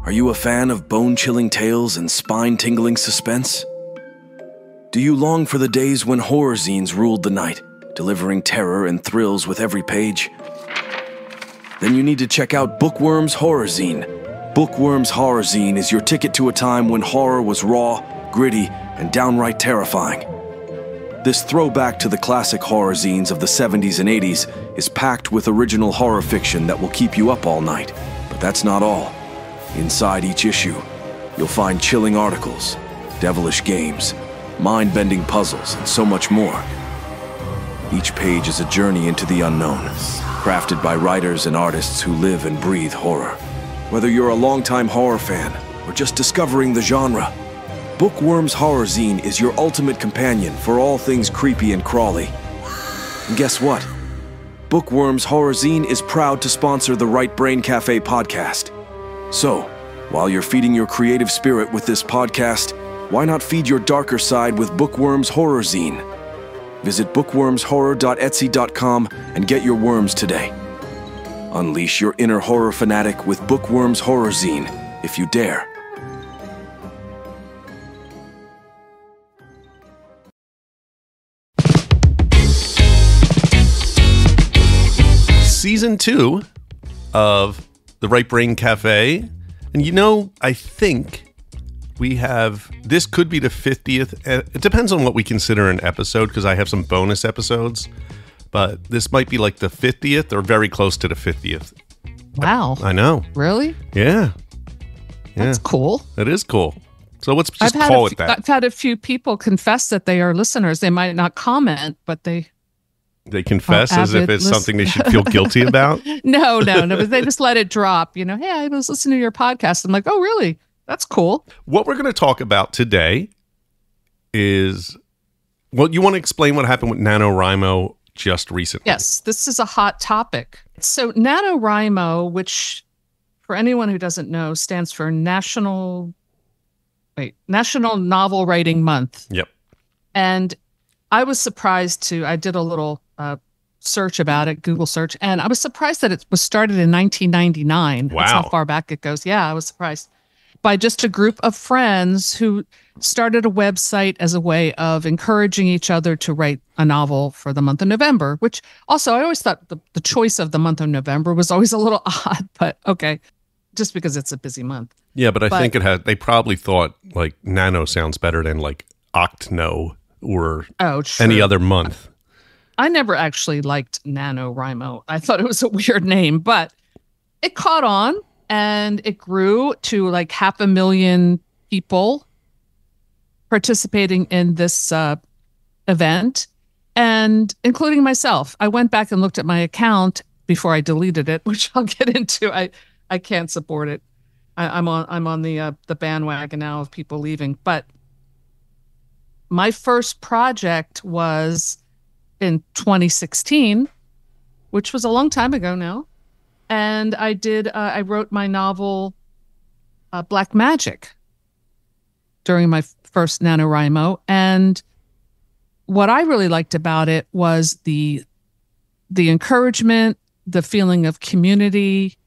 Are you a fan of bone-chilling tales and spine-tingling suspense? Do you long for the days when horror zines ruled the night, delivering terror and thrills with every page? Then you need to check out Worms Horror Zine. Worms Horror Zine is your ticket to a time when horror was raw, gritty, and downright terrifying. This throwback to the classic horror zines of the 70s and 80s is packed with original horror fiction that will keep you up all night. But that's not all. Inside each issue, you'll find chilling articles, devilish games, mind-bending puzzles, and so much more. Each page is a journey into the unknown, crafted by writers and artists who live and breathe horror. Whether you're a longtime horror fan or just discovering the genre, Worms Horror Zine is your ultimate companion for all things creepy and crawly. And guess what? Worms Horror Zine is proud to sponsor the Right Brain Cafe podcast. So, while you're feeding your creative spirit with this podcast, why not feed your darker side with Worms Horror Zine? Visit bookwormshorror.etsy.com and get your worms today. Unleash your inner horror fanatic with Worms Horror Zine, if you dare. Season 2 of the Right Brain Cafe. And you know, I think we have, this could be the 50th. It depends on what we consider an episode, because I have some bonus episodes. But this might be like the 50th or very close to the 50th. Wow. I know. Really? Yeah. That's cool. It is cool. So let's just call it that. I've had a few people confess that they are listeners. They might not comment, but they confess as if it's something they should feel guilty about? No, but they just let it drop. You know, hey, I was listening to your podcast. I'm like, oh, really? That's cool. What we're going to talk about today is, well, you want to explain what happened with NaNoWriMo just recently? Yes, this is a hot topic. So NaNoWriMo, which for anyone who doesn't know, stands for National Novel Writing Month. Yep. And I was surprised I did a little search about it, Google search, and I was surprised that it was started in 1999. Wow. That's how far back it goes. Yeah, I was surprised. By just a group of friends who started a website as a way of encouraging each other to write a novel for the month of November, which also I always thought the choice of the month of November was always a little odd, but okay, just because it's a busy month. Yeah, but I think they probably thought like nano sounds better than like octno or any other month. I never actually liked NaNoWriMo. I thought it was a weird name, but it caught on and it grew to like 500,000 people participating in this event, and including myself. I went back and looked at my account before I deleted it, which I'll get into. I can't support it. I'm on the bandwagon now of people leaving, but my first project was in 2016, which was a long time ago now. And I wrote my novel, Black Magic, during my first NaNoWriMo. And what I really liked about it was the encouragement, the feeling of community.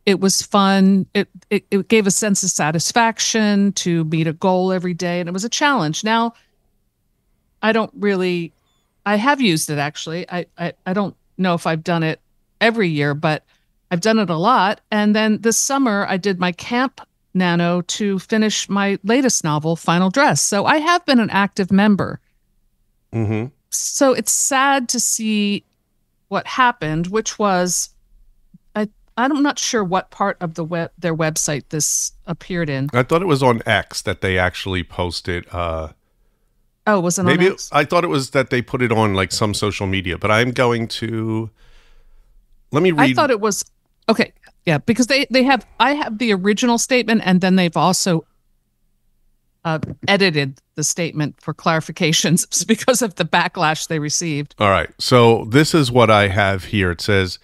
It was fun. It gave a sense of satisfaction to meet a goal every day. And it was a challenge. Now, I have used it actually. I don't know if I've done it every year, but I've done it a lot. And then this summer I did my camp nano to finish my latest novel, Final Dress. So I have been an active member. Mm-hmm. So it's sad to see what happened, which was, I'm not sure what part of their website this appeared in. I thought it was on X that they actually posted. Was it maybe on X? I thought it was that they put it on like some social media, but I'm going to let me read. I thought it was okay. Yeah, because I have the original statement, and then they've also edited the statement for clarifications because of the backlash they received. All right. So this is what I have here. It says,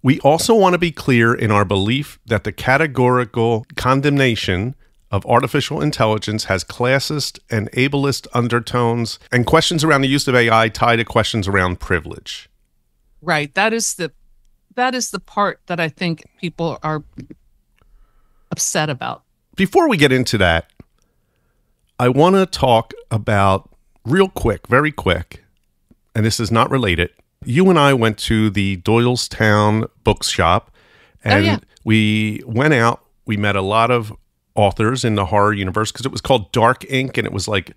we also want to be clear in our belief that the categorical condemnation of artificial intelligence has classist and ableist undertones, and questions around the use of AI tie to questions around privilege. Right. That is the part that I think people are upset about. Before we get into that, I want to talk about real quick, very quick, and this is not related. You and I went to the Doylestown bookshop, and we went out. We met a lot of authors in the horror universe because it was called Dark Ink, and it was like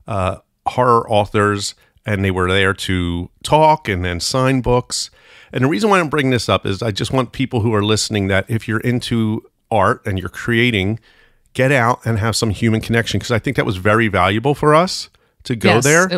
horror authors, and they were there to talk and then sign books. And the reason why I'm bringing this up is I just want people who are listening that if you're into art and you're creating, get out and have some human connection, because I think that was very valuable for us to go there.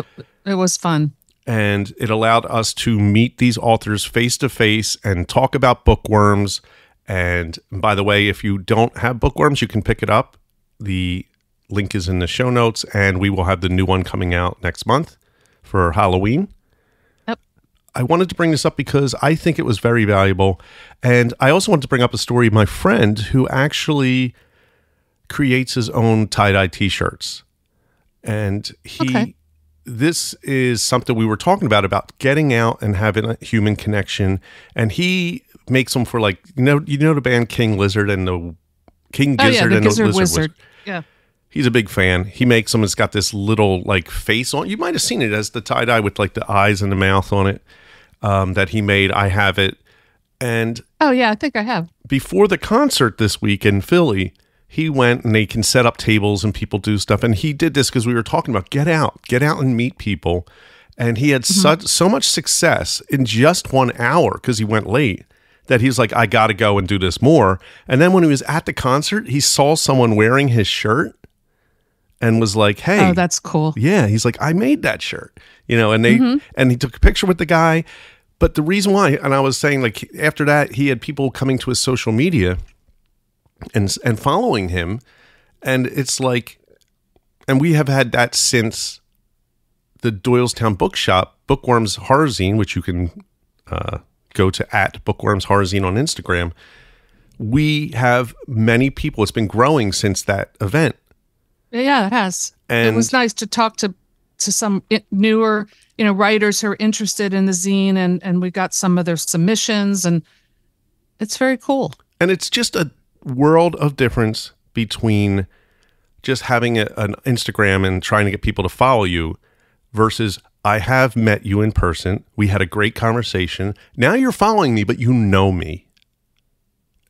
It was fun. And it allowed us to meet these authors face to face and talk about bookworms. And by the way, if you don't have bookworms, you can pick it up. The link is in the show notes, and we will have the new one coming out next month for Halloween. Yep. I wanted to bring this up because I think it was very valuable. And I also wanted to bring up a story of my friend who actually creates his own tie-dye t-shirts. And this is something we were talking about getting out and having a human connection. And he makes them for, like, you know the band King Lizard and the King Gizzard the and Gizzard the Lizard Wizard. Yeah. He's a big fan. He makes them. It's got this little like face on. You might have seen it as the tie-dye with like the eyes and the mouth on it that he made. I have it. And oh yeah, I think I have. Before the concert this week in Philly, he went and they can set up tables and people do stuff. And he did this because we were talking about get out and meet people. And he had so much success in just 1 hour because he went late that he's like, I got to go and do this more. And then when he was at the concert, he saw someone wearing his shirt and was like, hey. Oh, that's cool. Yeah. He's like, I made that shirt, and and he took a picture with the guy. But the reason why, and I was saying, like, after that, he had people coming to his social media and following him. And it's like, and we have had that since the Doylestown bookshop, Bookworms Horror Zine, which you can go to at Bookworms Horror Zine on Instagram. We have many people. It's been growing since that event. Yeah, it has. And it was nice to talk to some newer, writers who are interested in the zine, and we got some of their submissions, and it's very cool. And it's just a world of difference between just having an Instagram and trying to get people to follow you versus I have met you in person. We had a great conversation. Now you're following me, but you know me.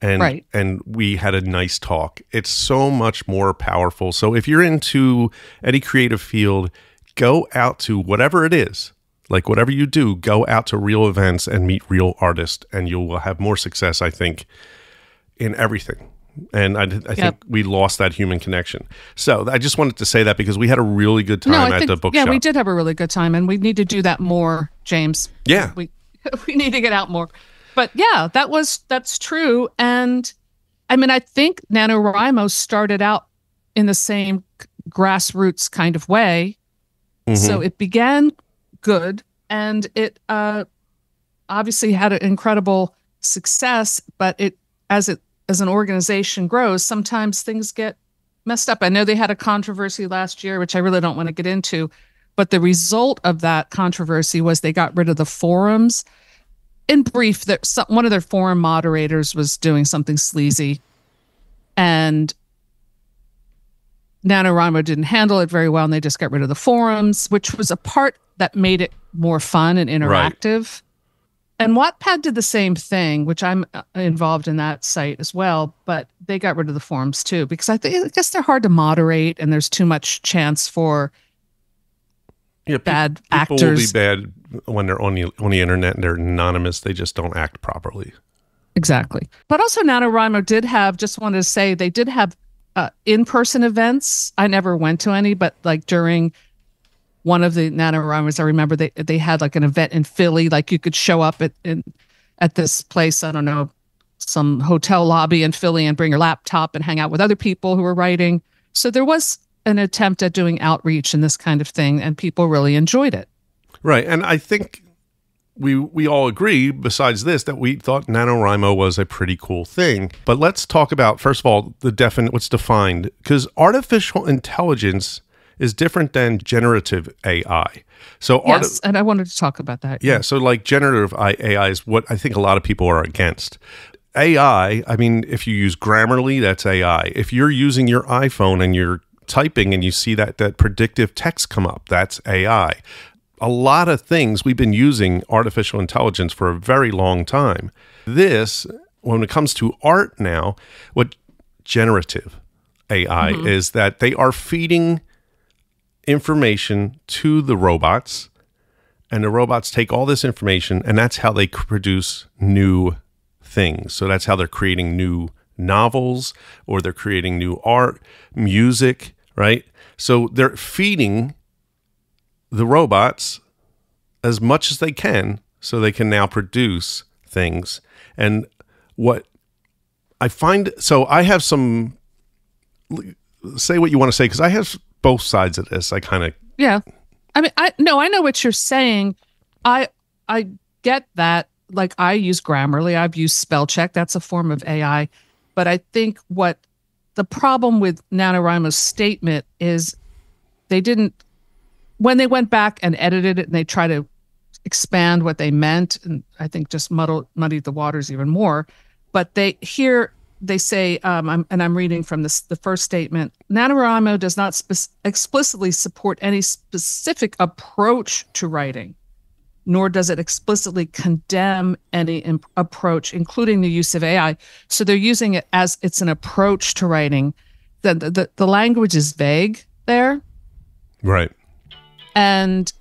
And we had a nice talk. It's so much more powerful. So if you're into any creative field, go out to whatever it is, like whatever you do, go out to real events and meet real artists, and you will have more success, I think, in everything. And I think we lost that human connection. So I just wanted to say that because we had a really good time at the bookshop. Yeah, we did have a really good time, and we need to do that more, James. Yeah. We need to get out more. But yeah, that's true. And I mean, I think NaNoWriMo started out in the same grassroots kind of way. Mm-hmm. So it began good, and it obviously had an incredible success, but as an organization grows, sometimes things get messed up. I know they had a controversy last year, which I really don't want to get into, but the result of that controversy was they got rid of the forums. In brief, one of their forum moderators was doing something sleazy, and NaNoWriMo didn't handle it very well, and they just got rid of the forums, which was a part that made it more fun and interactive. Right. And Wattpad did the same thing, which I'm involved in that site as well, but they got rid of the forums too, because I guess they're hard to moderate, and there's too much chance for bad actors. People will be bad when they're on the internet and they're anonymous. They just don't act properly. Exactly. But also NaNoWriMo they did have in-person events. I never went to any, but like during one of the NaNoWriMos, I remember they had like an event in Philly. Like you could show up at this place, I don't know, some hotel lobby in Philly, and bring your laptop and hang out with other people who were writing. So there was an attempt at doing outreach and this kind of thing, and people really enjoyed it. Right. And I think we all agree, besides this, that we thought NaNoWriMo was a pretty cool thing. But let's talk about, first of all, what's defined, because artificial intelligence is different than generative AI. So yes, and I wanted to talk about that. Yeah, so like generative AI is what I think a lot of people are against. AI, I mean, if you use Grammarly, that's AI. If you're using your iPhone and you're typing and you see that predictive text come up, that's AI. A lot of things, we've been using artificial intelligence for a very long time. This, when it comes to art now, what generative AI is that they are feeding information to the robots, and the robots take all this information, and that's how they produce new things. So that's how they're creating new novels, or they're creating new art, music, right? So they're feeding the robots as much as they can so they can now produce things. And what I find, so I have some, say what you want to say, because I have both sides of this. I kind of, yeah. I mean, I know what you're saying. I get that. Like, I use Grammarly, I've used spell check. That's a form of AI. But I think what the problem with NaNoWriMo's statement is they didn't, when they went back and edited it and they try to expand what they meant, and I think just muddied the waters even more. But they say, I'm reading from the first statement, NaNoWriMo does not explicitly support any specific approach to writing, nor does it explicitly condemn any approach, including the use of AI. So they're using it as it's an approach to writing. The language is vague there. right. And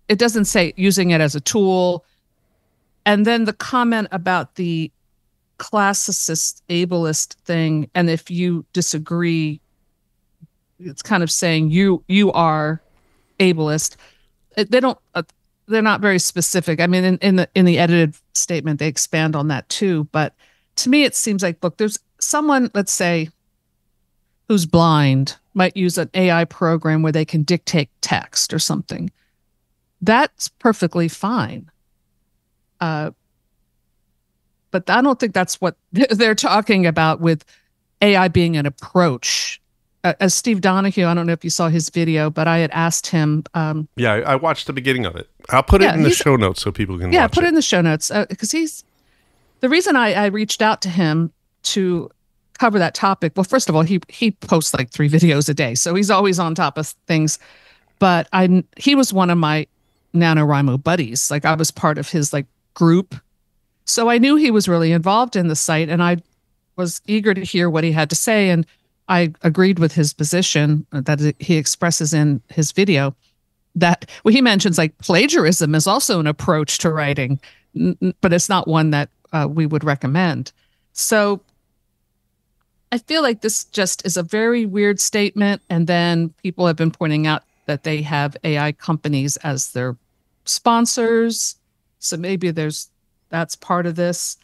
it doesn't say using it as a tool. And then the comment about the classicist, ableist thing, and if you disagree, it's kind of saying you are ableist. They're not very specific. I mean, in the edited statement, they expand on that too. But to me, it seems like, look, there's someone, let's say, who's blind might use an AI program where they can dictate text or something. That's perfectly fine. But I don't think that's what they're talking about with AI being an approach. As Steve Donahue, I don't know if you saw his video, but I had asked him. Yeah, I watched the beginning of it. I'll put it in the show notes so people can watch it. Yeah, put it in the show notes. Because the reason I reached out to him to cover that topic. Well, first of all, he posts like 3 videos a day, so he's always on top of things. But he was one of my NaNoWriMo buddies. Like, I was part of his like group. So I knew he was really involved in the site, and I was eager to hear what he had to say. And I agreed with his position that he expresses in his video, that he mentions like plagiarism is also an approach to writing, but it's not one that we would recommend. So I feel like this just is a very weird statement. And then people have been pointing out that they have AI companies as their sponsors. So maybe that's part of this.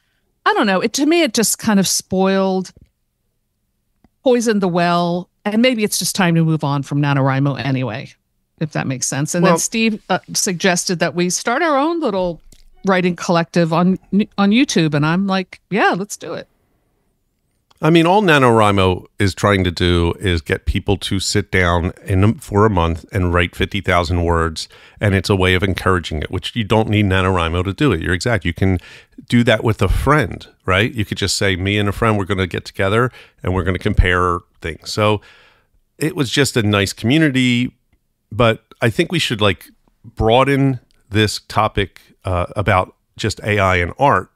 I don't know. To me, it just kind of poisoned the well. And maybe it's just time to move on from NaNoWriMo anyway, if that makes sense. And then Steve suggested that we start our own little writing collective on YouTube. And I'm like, yeah, let's do it. I mean, all NaNoWriMo is trying to do is get people to sit down for a month and write 50,000 words, and it's a way of encouraging it, which you don't need NaNoWriMo to do it. You're exact. You can do that with a friend, right? You could just say, me and a friend, we're going to get together, and we're going to compare things. So it was just a nice community, but I think we should like broaden this topic about just AI and art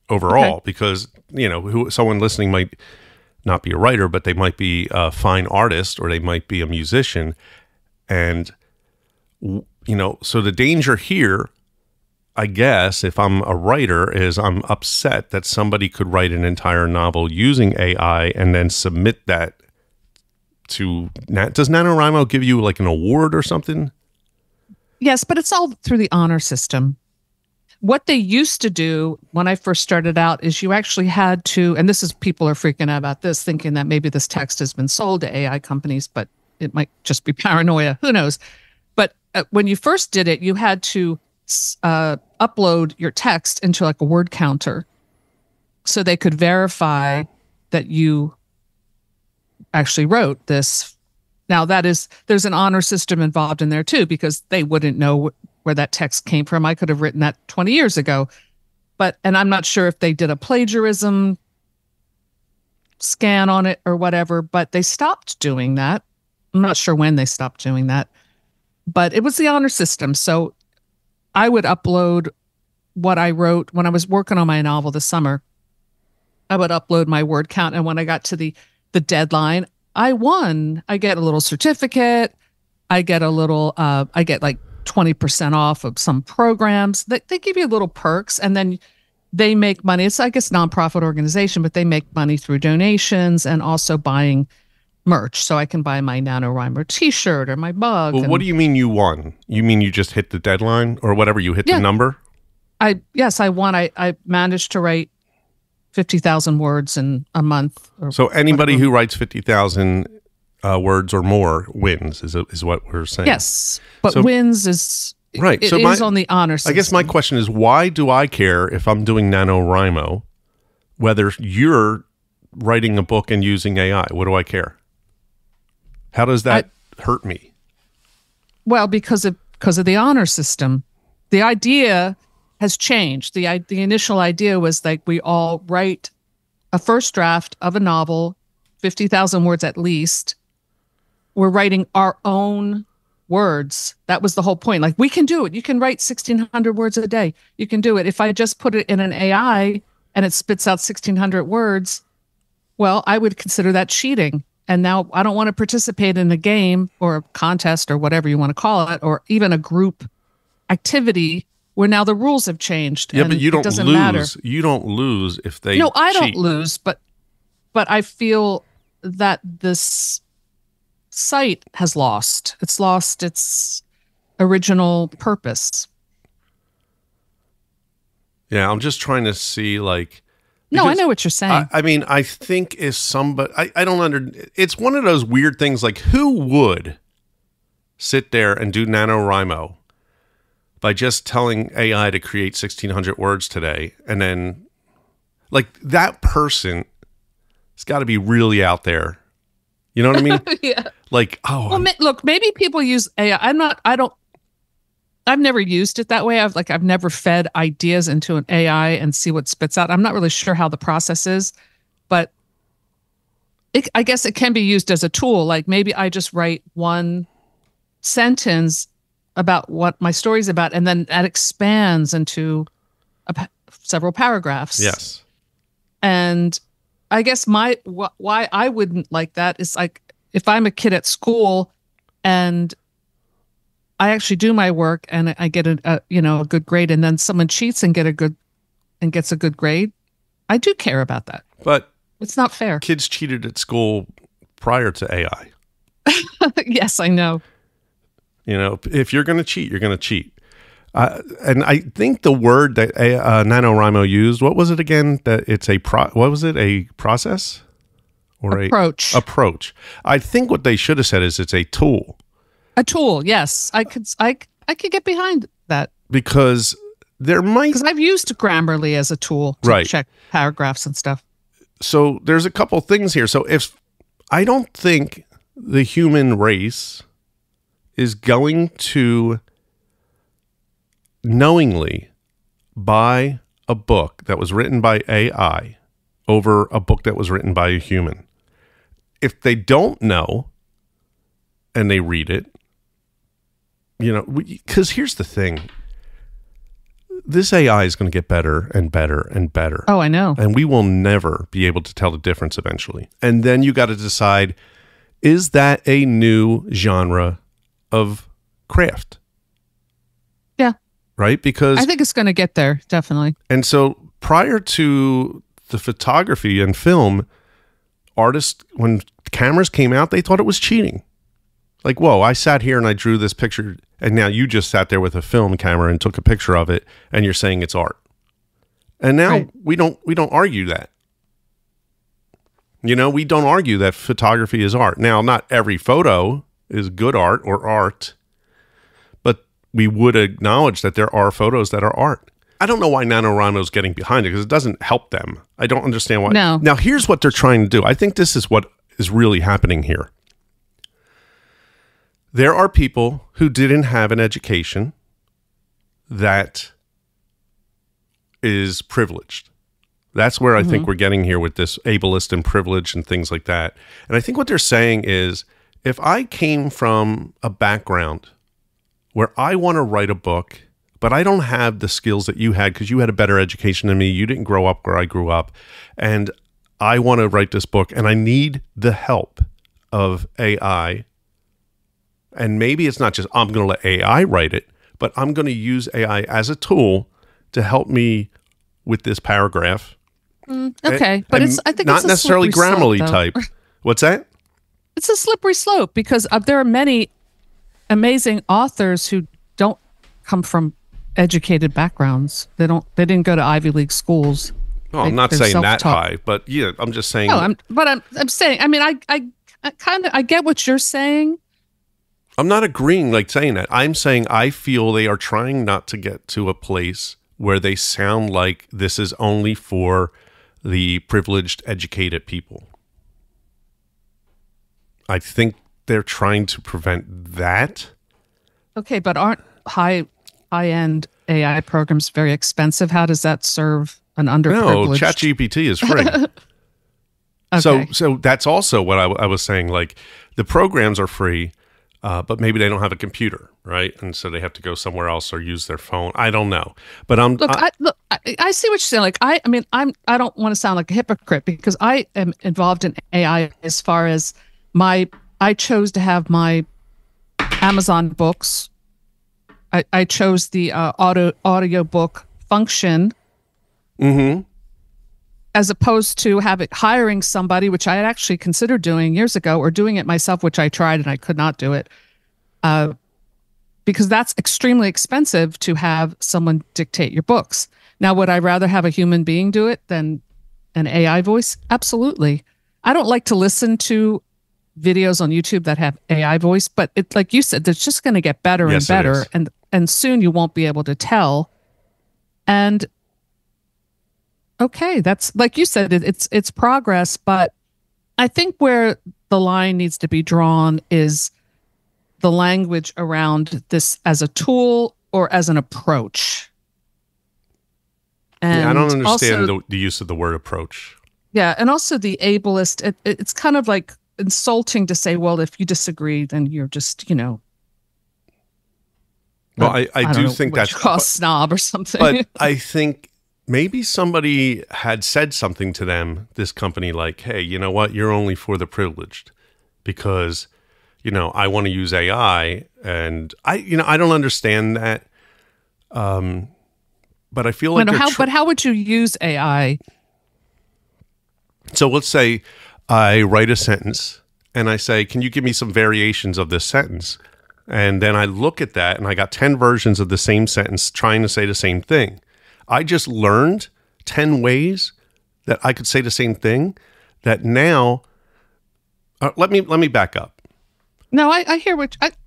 overall, because someone listening might not be a writer, but they might be a fine artist, or they might be a musician. And, so the danger here, I guess, if I'm a writer, is I'm upset that somebody could write an entire novel using AI and then submit that to, does NaNoWriMo give you like an award or something? Yes, but it's all through the honor system. What they used to do when I first started out is you actually had to, and people are freaking out about this, thinking that maybe this text has been sold to AI companies, but it might just be paranoia. Who knows? But when you first did it, you had to upload your text into like a word counter so they could verify that you actually wrote this. Now there's an honor system involved in there too, because they wouldn't know where that text came from. I could have written that 20 years ago, and I'm not sure if they did a plagiarism scan on it or whatever, but they stopped doing that. I'm not sure when they stopped doing that, but it was the honor system. So I would upload what I wrote when I was working on my novel this summer. I would upload my word count, and when I got to the deadline, I won. I get a little certificate. I get a little, I get like 20% off of some programs. They give you little perks, and then they make money. It's, I guess, nonprofit organization, but they make money through donations and also buying merch. So I can buy my NaNoWriMo t-shirt or my mug. Well, what do you mean you won? You mean you just hit the deadline or whatever? You hit the number? Yes, I won. I managed to write 50,000 words in a month. So anybody who writes 50,000 words or more wins, is what we're saying. Yes, but wins is right. It is on the honor system. I guess my question is, why do I care if I'm doing NaNoWriMo, whether you're writing a book and using AI? What do I care? How does that hurt me? Well, because of the honor system, the idea has changed. The initial idea was like we all write a first draft of a novel, 50,000 words at least. We're writing our own words. That was the whole point. Like, we can do it. You can write 1,600 words a day. You can do it. If I just put it in an AI and it spits out 1,600 words, well, I would consider that cheating. And now I don't want to participate in a game or a contest or whatever you want to call it, or even a group activity where now the rules have changed. Yeah, but you don't lose. Matter. You don't lose if they No, I cheat. don't lose, but I feel that this site has lost. It's lost its original purpose. Yeah, I'm just trying to see, like... No, I know what you're saying. I mean, I think if somebody... I don't it's one of those weird things, like, who would sit there and do NaNoWriMo by just telling AI to create 1,600 words today, and then, like, that person has got to be really out there. You know what I mean? Yeah. Like, well, look, maybe people use AI. I've never used it that way. I've never fed ideas into an AI and see what spits out. I'm not really sure how the process is, but I guess it can be used as a tool. Like, maybe I just write one sentence about what my story's about, and then that expands into several paragraphs. Yes. And I guess why I wouldn't like that is, like, if I'm a kid at school and I actually do my work and I get a good grade, and then someone cheats and gets a good grade, I do care about that. But it's not fair. Kids cheated at school prior to AI. Yes, I know. You know, if you're going to cheat, you're going to cheat. And I think the word that NaNoWriMo used, what was it again? That it's a what was it? A process or approach? Approach. I think what they should have said is it's a tool. A tool, yes. I could get behind that, because I've used Grammarly as a tool to check paragraphs and stuff. So there's a couple things here. So if I don't think the human race is going to knowingly buy a book that was written by AI over a book that was written by a human. If they don't know and they read it, because here's the thing. This AI is going to get better and better and better. Oh, I know. And we will never be able to tell the difference eventually. And then you got to decide, is that a new genre of craft? Yeah. Right? Because I think it's going to get there, definitely. And so prior to the photography and film, artists, when cameras came out, they thought it was cheating. Like, whoa, I sat here and I drew this picture, and now you just sat there with a film camera and took a picture of it, and you're saying it's art. And now we don't argue that. We don't argue that photography is art. Now, not every photo is good art or art, but we would acknowledge that there are photos that are art. I don't know why NaNoWriMo is getting behind it, because it doesn't help them. I don't understand why. No. Now, here's what they're trying to do. I think this is what is really happening here. There are people who didn't have an education that is privileged. That's where I think we're getting here with this ableist and privilege and things like that. And I think what they're saying is, if I came from a background where I want to write a book, but I don't have the skills that you had because you had a better education than me, you didn't grow up where I grew up, and I want to write this book and I need the help of AI, and maybe it's not just I'm going to let AI write it, but I'm going to use AI as a tool to help me with this paragraph. Okay, but I think not it's a necessarily slippery Grammarly slope, type. though. What's that? It's a slippery slope because there are many amazing authors who don't come from educated backgrounds. They didn't go to Ivy League schools. Well, I'm not saying that high, but yeah, I'm just saying. No, I'm saying. I mean, I get what you're saying. I'm not agreeing, like saying that. I'm saying I feel they are trying not to get to a place where they sound like this is only for the privileged, educated people. I think they're trying to prevent that. Okay, but aren't high-end AI programs very expensive? How does that serve an underprivileged? No, ChatGPT is free. Okay. So that's also what I was saying. Like, the programs are free, but maybe they don't have a computer, right? And so they have to go somewhere else or use their phone. I don't know. But I see what you're saying. Like, I mean, I don't want to sound like a hypocrite because I am involved in AI as far as I chose to have my Amazon books. I chose the audio book function. Mm-hmm. As opposed to hiring somebody, which I had actually considered doing years ago, or doing it myself, which I tried and I could not do it, because that's extremely expensive to have someone dictate your books. Now, would I rather have a human being do it than an AI voice? Absolutely. I don't like to listen to videos on YouTube that have AI voice, but it, like you said, it's just going to get better and better, and soon you won't be able to tell. And okay, that's like you said, it's progress, but I think where the line needs to be drawn is the language around this as a tool or as an approach. And I don't understand also, the use of the word approach. Yeah, and also the ableist. It's kind of like insulting to say, well, if you disagree, then you're just, Well, I do think that's a snob or something. But I think maybe somebody had said something to them, this company, like, hey, you know what? You're only for the privileged because, I want to use AI, and I don't understand that. But I feel like how would you use AI? So let's say I write a sentence and I say, can you give me some variations of this sentence? And then I look at that and I got 10 versions of the same sentence trying to say the same thing. I just learned 10 ways that I could say the same thing that now, let me back up. No, I hear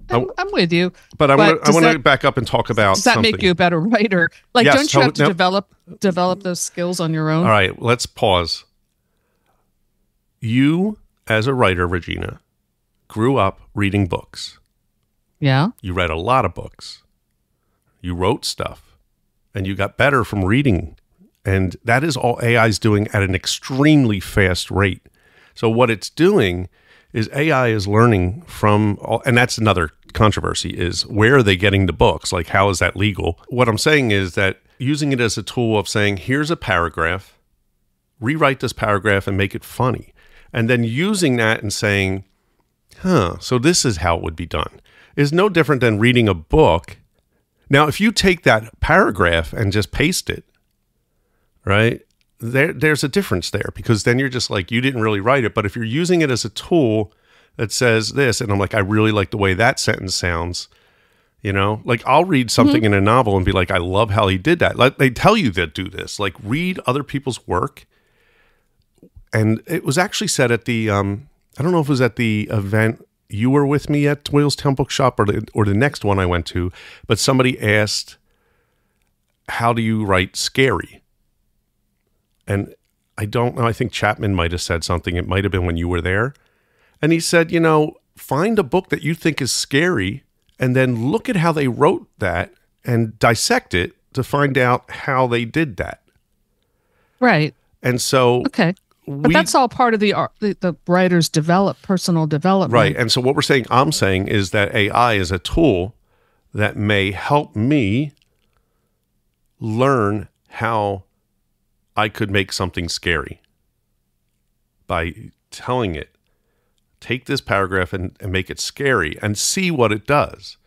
I'm with you. But I want to back up and talk about does that something. make you a better writer? Like, yes, don't you have to develop those skills on your own? All right, let's pause. You, as a writer, Regina, grew up reading books. Yeah. You read a lot of books. You wrote stuff. And you got better from reading. And that is all AI is doing at an extremely fast rate. So what it's doing is AI is learning from, and that's another controversy, is where are they getting the books? Like, how is that legal? What I'm saying is that using it as a tool of saying, here's a paragraph, rewrite this paragraph and make it funny. And then using that and saying, so this is how it would be done, is no different than reading a book. Now, if you take that paragraph and just paste it, right, there's a difference there, because then you're just like, you didn't really write it. But if you're using it as a tool that says this, and I'm like, I really like the way that sentence sounds, like I'll read something in a novel and be like, I love how he did that. Like, they tell you that do this, like read other people's work. And it was actually said at the, I don't know if it was at the event you were with me at Williamstown Bookshop or the next one I went to, but somebody asked, how do you write scary? And I don't know, I think Chapman might have said something. It might have been when you were there. And he said, find a book that you think is scary and then look at how they wrote that and dissect it to find out how they did that. Right. And so okay. But that's all part of the writer's personal development. Right. And so what I'm saying is that AI is a tool that may help me learn how I could make something scary by telling it, take this paragraph and make it scary and see what it does.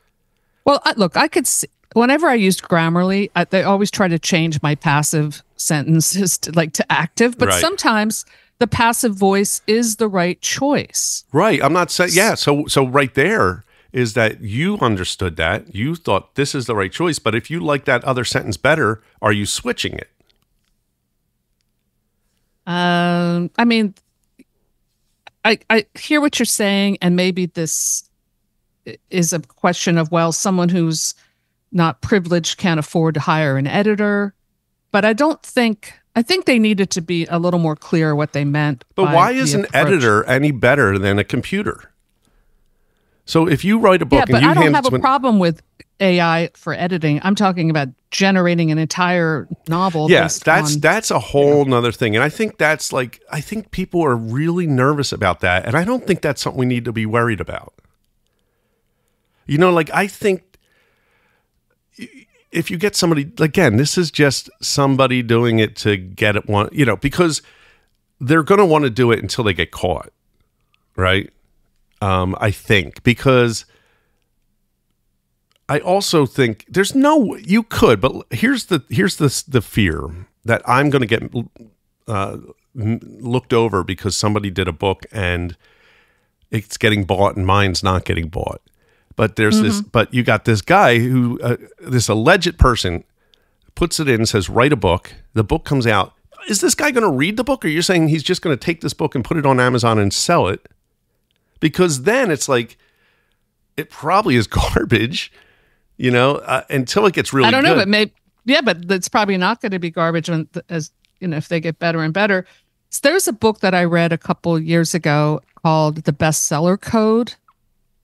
Well, look, I could see, whenever I used Grammarly, they always try to change my passive sentences to active, but sometimes the passive voice is the right choice. Right. I'm not saying, yeah. So right there is that you understood that. You thought this is the right choice, but if you like that other sentence better, are you switching it? I mean, I hear what you're saying, and maybe this is a question of, well, someone who's not privileged can't afford to hire an editor, but I think they needed to be a little more clear what they meant. But why is an editor any better than a computer? So if you write a book, but I don't have a problem with AI for editing. I'm talking about generating an entire novel. Yes, that's a whole nother thing. And I think I think people are really nervous about that. And I don't think that's something we need to be worried about. I think if you get somebody, again, this is just somebody doing it to get it because they're going to want to do it until they get caught. Right. I think, because I also think you could, but here's the fear that I'm going to get looked over because somebody did a book and it's getting bought and mine's not getting bought. But but you got this guy who, this alleged person puts it in and says, write a book. The book comes out. Is this guy going to read the book? Or you're saying he's just going to take this book and put it on Amazon and sell it? Because then it's like, it probably is garbage, until it gets really good. I don't know, but but it's probably not going to be garbage if they get better and better. So there's a book that I read a couple years ago called The Bestseller Code.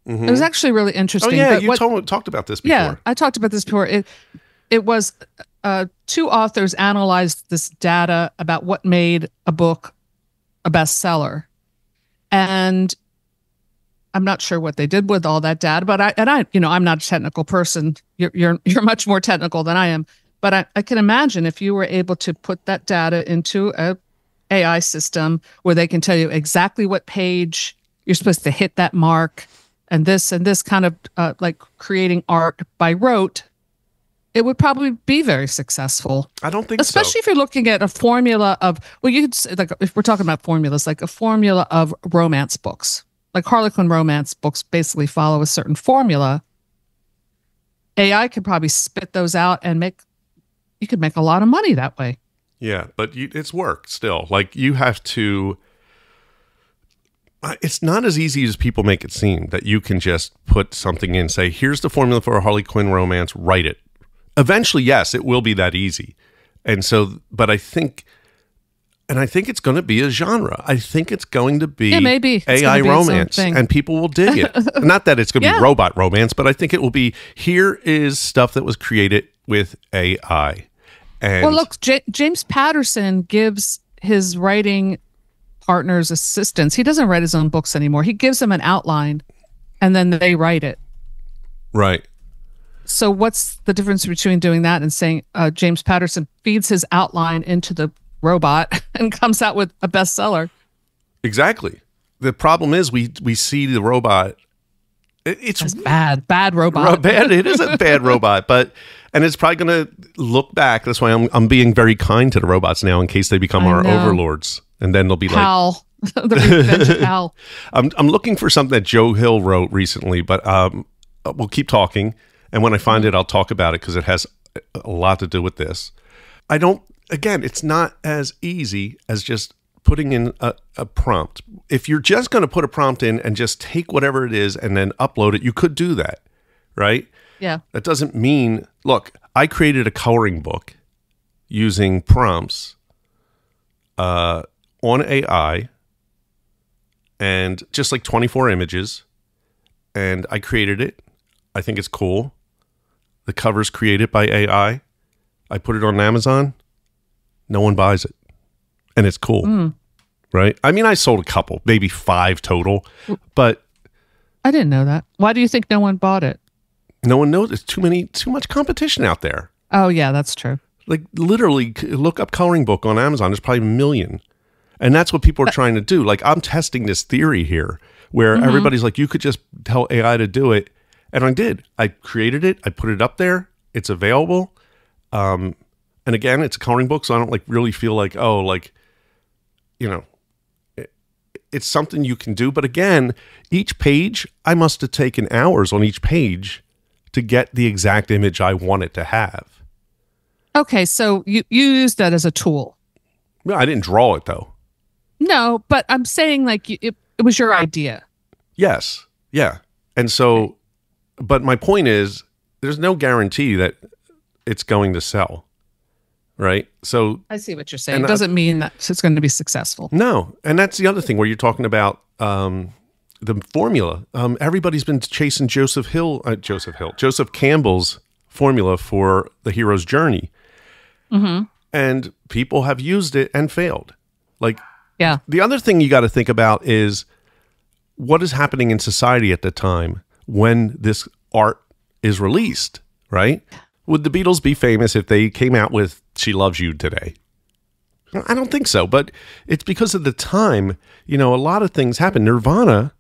Mm-hmm. It was actually really interesting. Oh, yeah, you talked about this before. Yeah, I talked about this before. It was two authors analyzed this data about what made a book a bestseller. And I'm not sure what they did with all that data, but I'm not a technical person. You're much more technical than I am, but I can imagine if you were able to put that data into a AI system where they can tell you exactly what page you're supposed to hit that mark, and this kind of like creating art by rote, it would probably be very successful. I don't think especially if you're looking at a formula of, well, you could say, like, if we're talking about formulas, like a formula of romance books. Like Harlequin romance books basically follow a certain formula. AI could probably spit those out and you could make a lot of money that way. Yeah, but it's work still. Like, you have to, it's not as easy as people make it seem that you can just put something in, say, here's the formula for a Harlequin romance, write it. Eventually, yes, it will be that easy. And so, but I think it's going to be a genre. I think it's going to be maybe AI romance, and people will dig it. Not that it's going to be robot romance, but I think it will be, here is stuff that was created with AI. And well, look, James Patterson gives his writing partners assistance. He doesn't write his own books anymore. He gives them an outline, and then they write it. Right. So what's the difference between doing that and saying James Patterson feeds his outline into the robot and comes out with a bestseller? Exactly. The problem is we see the robot. It's bad robot. It is a bad robot, and it's probably going to look back. That's why I'm being very kind to the robots now, in case they become our overlords, and then they'll be Hal. The revenge of Hal. I'm looking for something that Joe Hill wrote recently, but we'll keep talking, and when I find it, I'll talk about it because it has a lot to do with this. Again, it's not as easy as just putting in a prompt. If you're just going to put a prompt in and just take whatever it is and then upload it, you could do that, right? Yeah. That doesn't mean, look, I created a coloring book using prompts on AI and just like 24 images, and I created it. I think it's cool. The cover's created by AI. I put it on Amazon. No one buys it. and it's cool, right? I mean, I sold a couple, maybe 5 total, but I didn't know that. Why do you think no one bought it? no one knows. There's too much competition out there. Oh, yeah, that's true. Like literally look up coloring book on Amazon. There's probably 1 million. And that's what people are trying to do. Like I'm testing this theory here where everybody's like, you could just tell AI to do it. And I did. I created it. I put it up there. It's available. And again, it's a coloring book. So I don't like really feel like, oh, like, you know, it's something you can do. But again, each page, I must have taken hours on each page to get the exact image I want it to have. Okay, so you used that as a tool. No, I didn't draw it though. No, but I'm saying like it was your idea. Yes. Yeah. And so, but my point is there's no guarantee that it's going to sell. Right. So I see what you're saying. It doesn't mean that it's going to be successful. No. And that's the other thing where you're talking about the formula. Everybody's been chasing Joseph Campbell's formula for the hero's journey. And people have used it and failed. Like, yeah. The other thing you got to think about is what is happening in society at the time when this art is released, right? Would the Beatles be famous if they came out with She Loves You today? I don't think so, but it's because of the time, you know, a lot of things happen. Nirvana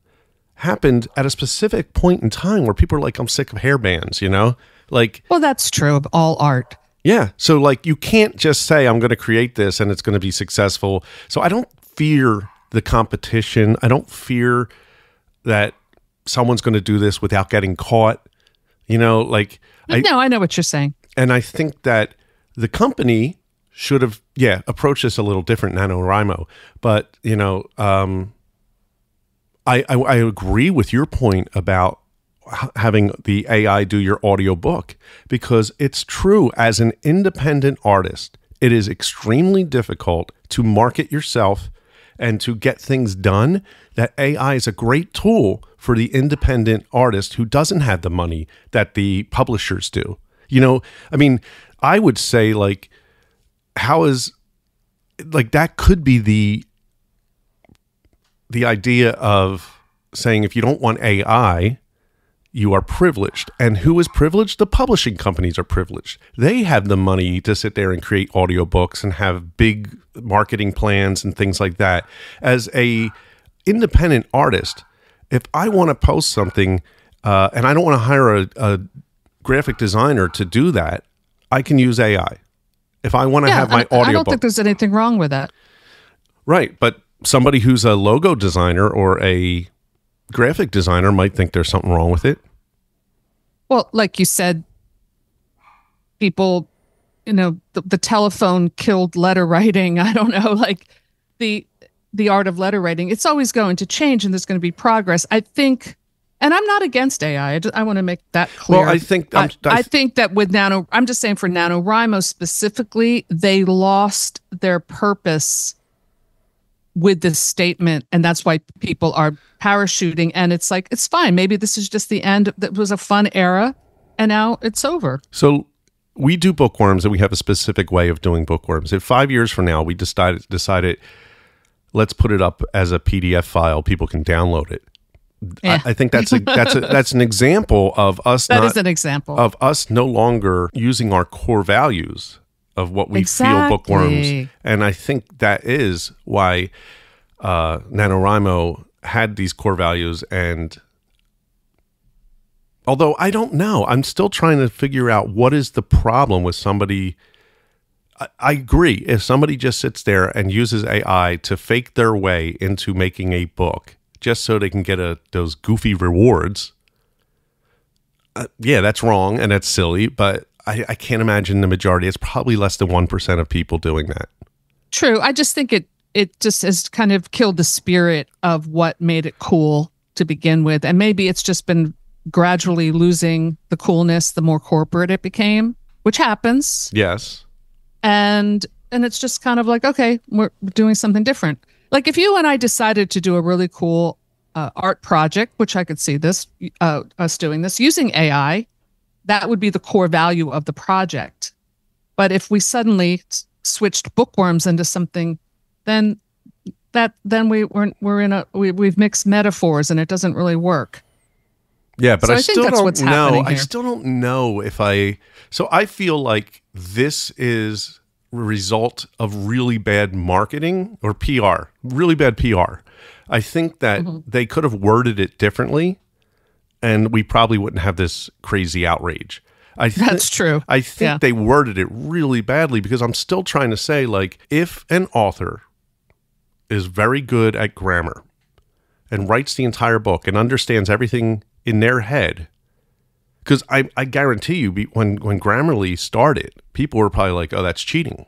happened at a specific point in time where people are like, I'm sick of hair bands, you know? Like, well, that's true of all art. Yeah. So like you can't just say I'm going to create this and it's going to be successful. So I don't fear the competition. I don't fear that someone's going to do this without getting caught. You know, like I know what you're saying. And I think that the company should have approached this a little different, NaNoWriMo. But, you know, I agree with your point about having the AI do your audiobook, because it's true, as an independent artist, it is extremely difficult to market yourself and to get things done. That AI is a great tool for the independent artist who doesn't have the money that the publishers do. You know, I mean, I would say like, how is like that could be the idea of saying if you don't want AI, you are privileged. And who is privileged? The publishing companies are privileged. They have the money to sit there and create audiobooks and have big marketing plans and things like that. As a independent artist, if I want to post something and I don't want to hire a graphic designer to do that, I can use AI. If I want to have my audiobook. I don't think there's anything wrong with that. Right. But somebody who's a logo designer or a graphic designer might think there's something wrong with it. Well, like you said, people, you know, the telephone killed letter writing. I don't know, like the art of letter writing. It's always going to change, and there's going to be progress. I think, and I'm not against AI. I want to make that clear. Well, I think I think that with I'm just saying for NaNoWriMo specifically, they lost their purpose with this statement, and that's why people are parachuting. And it's like, it's fine. Maybe this is just the end. That was a fun era, and now it's over. So we do bookworms, and we have a specific way of doing bookworms. If 5 years from now we decided let's put it up as a PDF file, people can download it. Yeah. I think that's an example of us. That is an example of us no longer using our core values of what we feel bookworms. And I think that is why NaNoWriMo had these core values. And although I don't know, I'm still trying to figure out what is the problem with somebody. I agree. If somebody just sits there and uses AI to fake their way into making a book just so they can get those goofy rewards, that's wrong and that's silly, but I can't imagine the majority. It's probably less than 1% of people doing that. True. I just think it just has kind of killed the spirit of what made it cool to begin with. And maybe it's just been gradually losing the coolness the more corporate it became, which happens. Yes. And it's just kind of like, okay, we're doing something different. Like if you and I decided to do a really cool art project, which I could see us doing this using AI, that would be the core value of the project. But if we suddenly switched bookworms into something then we've mixed metaphors and it doesn't really work. Yeah, but So I I think still that's don't what's know. happening I here. still don't know if I. So I feel like this is a result of really bad marketing or PR, really bad PR. I think that they could have worded it differently, and we probably wouldn't have this crazy outrage. That's true. I think Yeah. they worded it really badly because I'm still trying to say, like, if an author is very good at grammar and writes the entire book and understands everything in their head, because I guarantee you, when Grammarly started, people were probably like, "Oh, that's cheating,"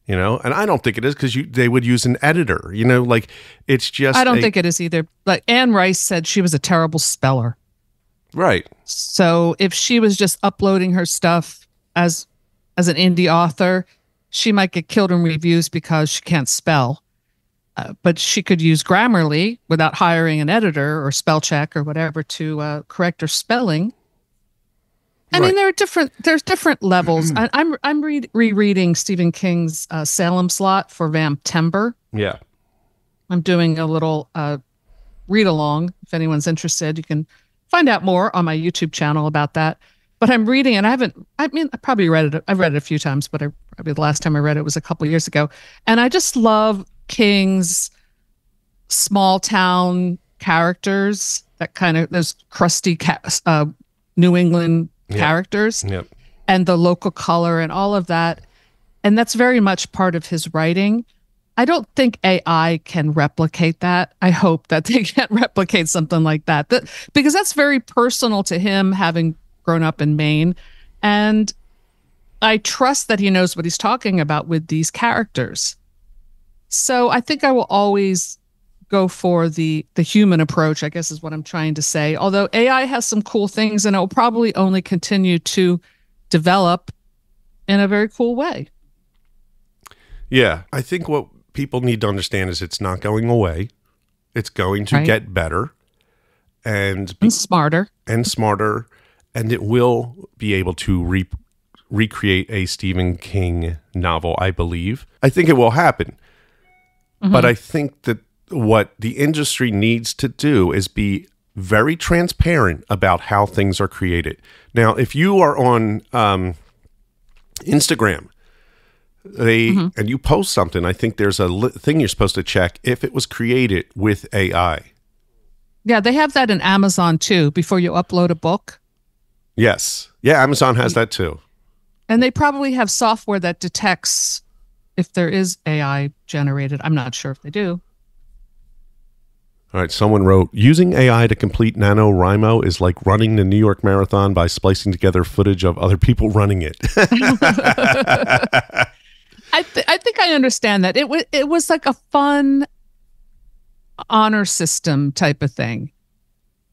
you know. And I don't think it is because they would use an editor, you know. Like it's just I don't think it is either. Like Anne Rice said, she was a terrible speller. right. So if she was just uploading her stuff as an indie author, she might get killed in reviews because she can't spell. But she could use Grammarly without hiring an editor or spell check or whatever to correct her spelling. I mean, there's different levels. I'm rereading Stephen King's Salem Slot for Vamptember. Yeah. I'm doing a little read along. If anyone's interested, you can find out more on my YouTube channel about that. But I'm reading, and I probably read it. I've read it a few times, but probably the last time I read it was a couple of years ago. And I just love King's small town characters, that kind of those crusty New England characters, and the local color and all of that. And that's very much part of his writing. I don't think AI can replicate that. I hope that they can't replicate something like that, because that's very personal to him, having grown up in Maine. And I trust that he knows what he's talking about with these characters. So I think I will always go for the human approach, I guess is what I'm trying to say. Although AI has some cool things, and it will probably only continue to develop in a very cool way. Yeah. I think what people need to understand is it's not going away. It's going to get better and smarter. And it will be able to recreate a Stephen King novel, I believe. I think it will happen. But I think that what the industry needs to do is be very transparent about how things are created. Now, if you are on Instagram, and you post something, I think there's a thing you're supposed to check if it was created with AI. Yeah, they have that in Amazon too, before you upload a book. Yes. Yeah, Amazon has that too. And they probably have software that detects if there is AI generated. I'm not sure if they do. All right, someone wrote, using AI to complete NaNoWriMo is like running the New York Marathon by splicing together footage of other people running it. I think I understand that. It was like a fun honor system type of thing.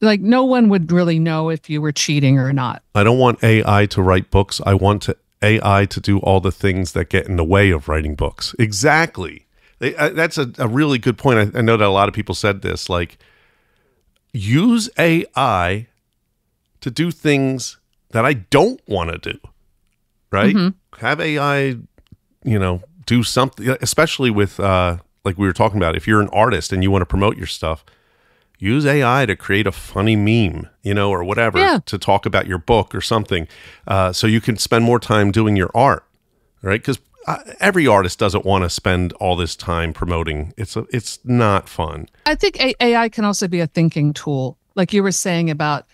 Like no one would really know if you were cheating or not. I don't want AI to write books. I want AI to do all the things that get in the way of writing books. Exactly. That's a really good point. I know that a lot of people said this, like, use AI to do things that I don't want to do, right? Have AI, do something, especially with, like we were talking about, if you're an artist and you want to promote your stuff, use AI to create a funny meme, or whatever, to talk about your book or something, so you can spend more time doing your art, right? Because every artist doesn't want to spend all this time promoting. It's not fun. I think AI can also be a thinking tool, like you were saying about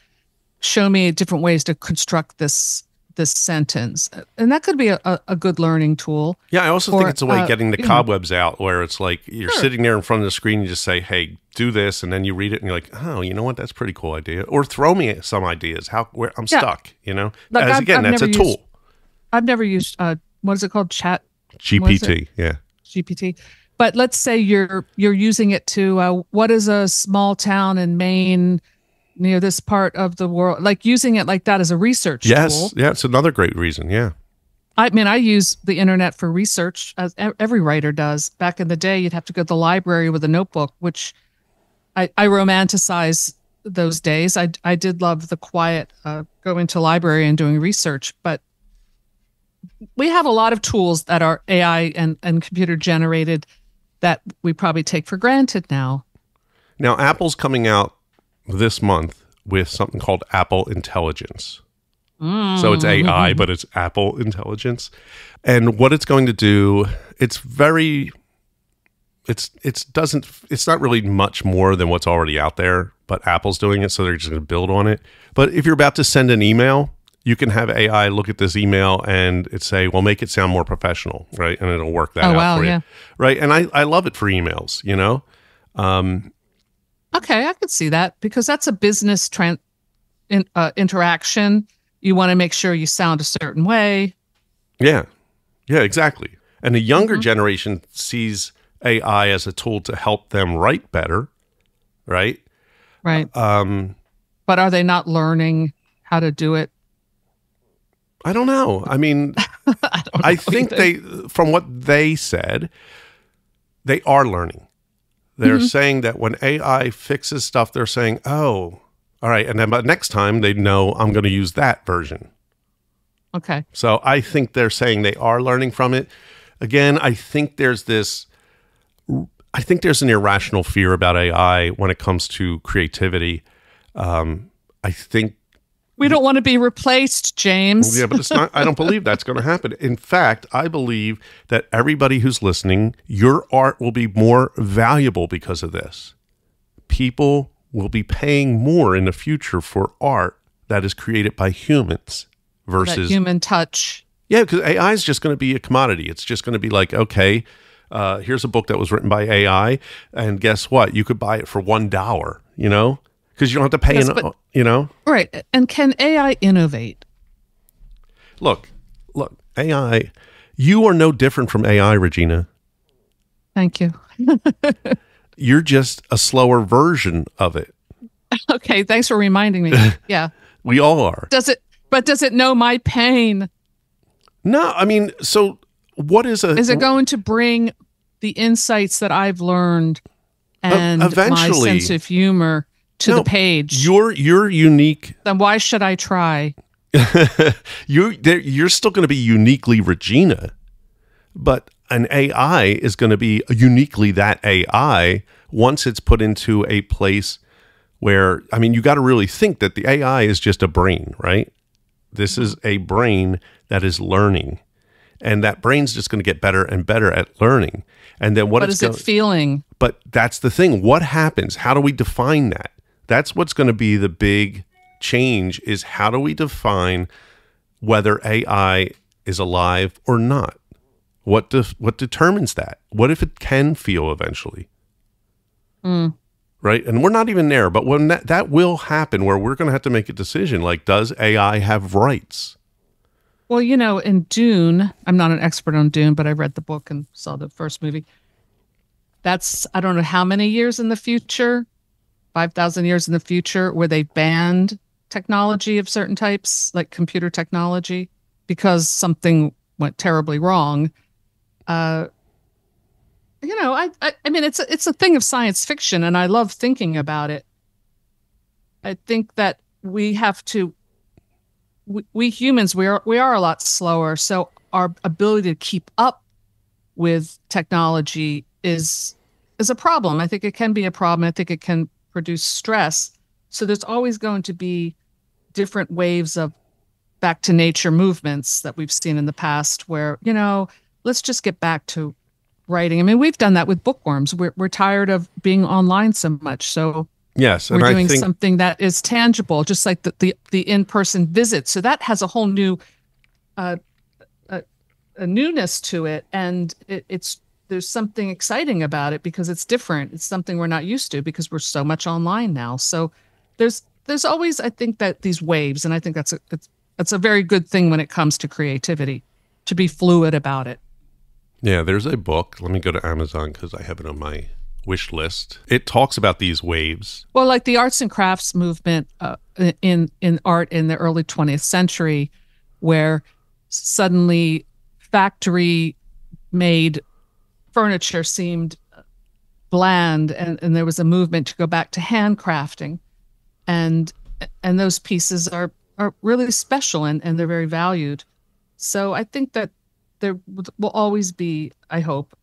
show me different ways to construct this sentence, and that could be a good learning tool. Yeah, I also think it's a way of getting the cobwebs out, where it's like you're sitting there in front of the screen, you just say, "Hey, do this," and then you read it, and you're like, "Oh, you know what? That's a pretty cool idea." Or throw me some ideas. Where I'm stuck, Like that's a tool. I've never used what is it called? Chat GPT. Yeah. GPT. But let's say you're using it to what is a small town in Maine near this part of the world, like using it like that as a research tool. Yes. Yeah. It's another great reason. Yeah. I mean, I use the internet for research, as every writer does. Back in the day, you'd have to go to the library with a notebook, which I romanticize those days. I did love the quiet, going to library and doing research, but we have a lot of tools that are AI and computer generated that we probably take for granted now. Now, Apple's coming out this month with something called Apple Intelligence. So it's AI, but it's Apple Intelligence. And what it's going to do, it's not really much more than what's already out there, but Apple's doing it, so they're just going to build on it. But if you're about to send an email, you can have AI look at this email and it say, well, make it sound more professional, right? And it'll work that out for you. Right? And I love it for emails, you know? Okay, I could see that because that's a business interaction. You want to make sure you sound a certain way. Yeah, exactly. And the younger generation sees AI as a tool to help them write better, right? Right. But are they not learning how to do it? I don't know. I mean, I think from what they said, they are learning. They're saying that when AI fixes stuff, they're saying, oh, all right. And then by next time they know I'm going to use that version. Okay. So I think they're saying they are learning from it. Again, I think there's an irrational fear about AI when it comes to creativity. I think we don't want to be replaced, James. Yeah, but it's not. I don't believe that's going to happen. In fact, I believe that everybody who's listening, your art will be more valuable because of this. People will be paying more in the future for art that is created by humans versus that human touch. Yeah, because AI is just going to be a commodity. It's just going to be like, okay, here's a book that was written by AI, and guess what? You could buy it for $1, you know? Because you don't have to pay, you know? Right. And can AI innovate? Look, AI, you are no different from AI, Regina. Thank you. You're just a slower version of it. Okay, thanks for reminding me. Yeah. We all are. Does it know my pain? No, I mean, so what is it going to bring the insights that I've learned and my sense of humor to the page? You're unique. Then why should I try? You're still going to be uniquely Regina, but an AI is going to be uniquely that AI once it's put into a place where, I mean, you got to really think that the AI is just a brain, right? This is a brain that is learning, and that brain's just going to get better and better at learning. And then what is it feeling? But that's the thing. What happens? How do we define that? That's what's going to be the big change, is how do we define whether AI is alive or not? What determines that? What if it can feel eventually? Right? And we're not even there, but when that will happen, where we're going to have to make a decision, like, does AI have rights? Well, you know, in Dune, I'm not an expert on Dune, but I read the book and saw the first movie. That's, I don't know how many years in the future, 5,000 years in the future, where they banned technology of certain types, like computer technology, because something went terribly wrong. You know, I mean, it's a thing of science fiction, and I love thinking about it. I think that we have to, we humans, we are a lot slower, so our ability to keep up with technology is a problem. I think it can be a problem. I think it can produce stress. So there's always going to be different waves of back to nature movements that we've seen in the past, where, you know, let's just get back to writing. I mean, we've done that with bookworms. We're tired of being online so much. So yes, and we're doing something that is tangible, just like the in-person visit. So that has a whole new a newness to it, and there's something exciting about it because it's different. It's something we're not used to because we're so much online now. So there's always, I think, that these waves, and I think that's a very good thing when it comes to creativity, to be fluid about it. Yeah, there's a book. Let me go to Amazon because I have it on my wish list. It talks about these waves. Well, like the arts and crafts movement in art in the early 20th century, where suddenly factory-made furniture seemed bland, and there was a movement to go back to handcrafting, and those pieces are really special, and they're very valued. So I think that there will always be, I hope,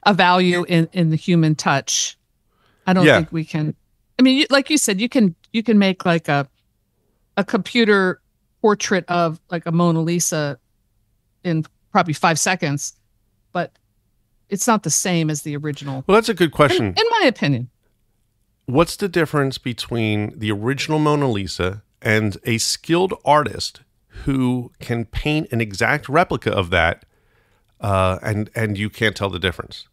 a value in the human touch. I don't think we can. I mean, like you said, you can make like a computer portrait of like a Mona Lisa in probably 5 seconds, but it's not the same as the original. Well, that's a good question. In my opinion. What's the difference between the original Mona Lisa and a skilled artist who can paint an exact replica of that, and you can't tell the difference?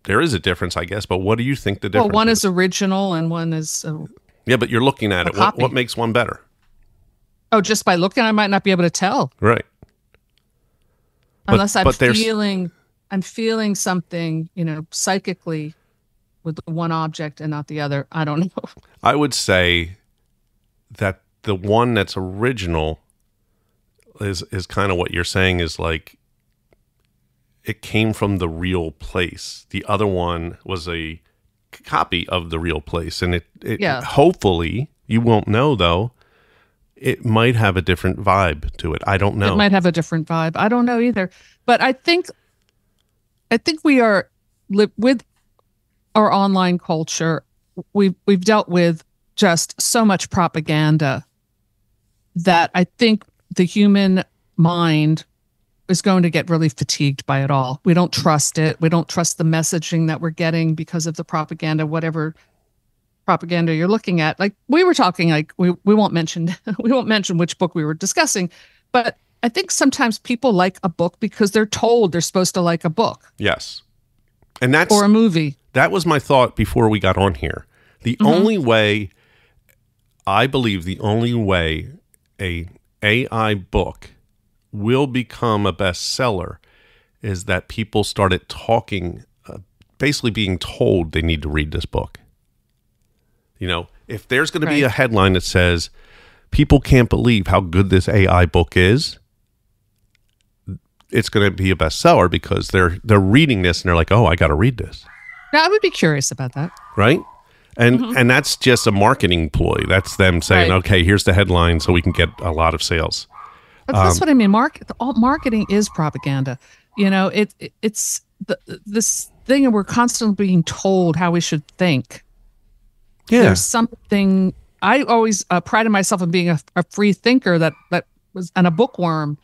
There is a difference, I guess, but what do you think the difference is? Well, one is original and one is yeah, but you're looking at it. What makes one better? Oh, just by looking, I might not be able to tell. Right. Unless I'm feeling something, psychically with one object and not the other. I don't know. I would say that the one that's original is kind of what you're saying, is like it came from the real place. The other one was a copy of the real place, and it hopefully, you won't know though, it might have a different vibe to it. I don't know. It might have a different vibe. I don't know either. But I think we are with our online culture. We've dealt with just so much propaganda that I think the human mind is going to get really fatigued by it all. We don't trust it. We don't trust the messaging that we're getting because of the propaganda, whatever propaganda you're looking at. Like we were talking, like we won't mention which book we were discussing, but I think sometimes people like a book because they're told they're supposed to like a book. Yes. And that's or a movie. That was my thought before we got on here. The only way, I believe the only way a AI book will become a bestseller is that people started talking, basically being told they need to read this book. If there's going to be a headline that says, people can't believe how good this AI book is, it's going to be a bestseller because they're reading this and they're like, oh, I got to read this. Now, I would be curious about that. Right? And that's just a marketing ploy. That's them saying, okay, here's the headline so we can get a lot of sales. But that's what I mean. Marketing is propaganda. It's this thing, and we're constantly being told how we should think. Yeah. There's something. I always prided myself on being a free thinker that was, and a bookworm,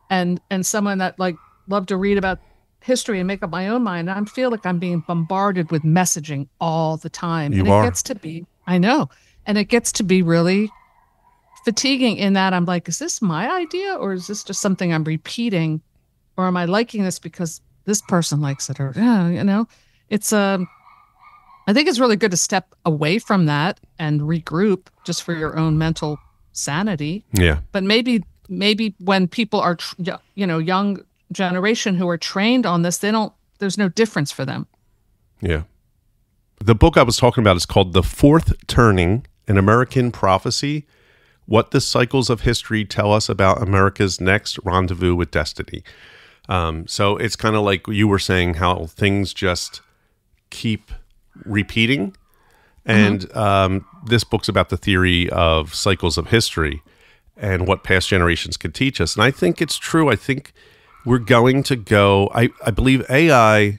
and someone that like loved to read about history and make up my own mind. I feel like I'm being bombarded with messaging all the time. It gets to be, I know, and it gets to be really fatiguing in that I'm like, is this my idea or is this just something I'm repeating, or am I liking this because this person likes it? Or it's I think it's really good to step away from that and regroup just for your own mental sanity. Yeah. But maybe when people are young generation who are trained on this, there's no difference for them. Yeah. The book I was talking about is called The Fourth Turning, an American Prophecy: What the Cycles of History Tell Us About America's Next Rendezvous with Destiny. So it's kind of like you were saying, how things just keep repeating. And this book's about the theory of cycles of history and what past generations can teach us. And I think it's true. I think we're going to go, I believe AI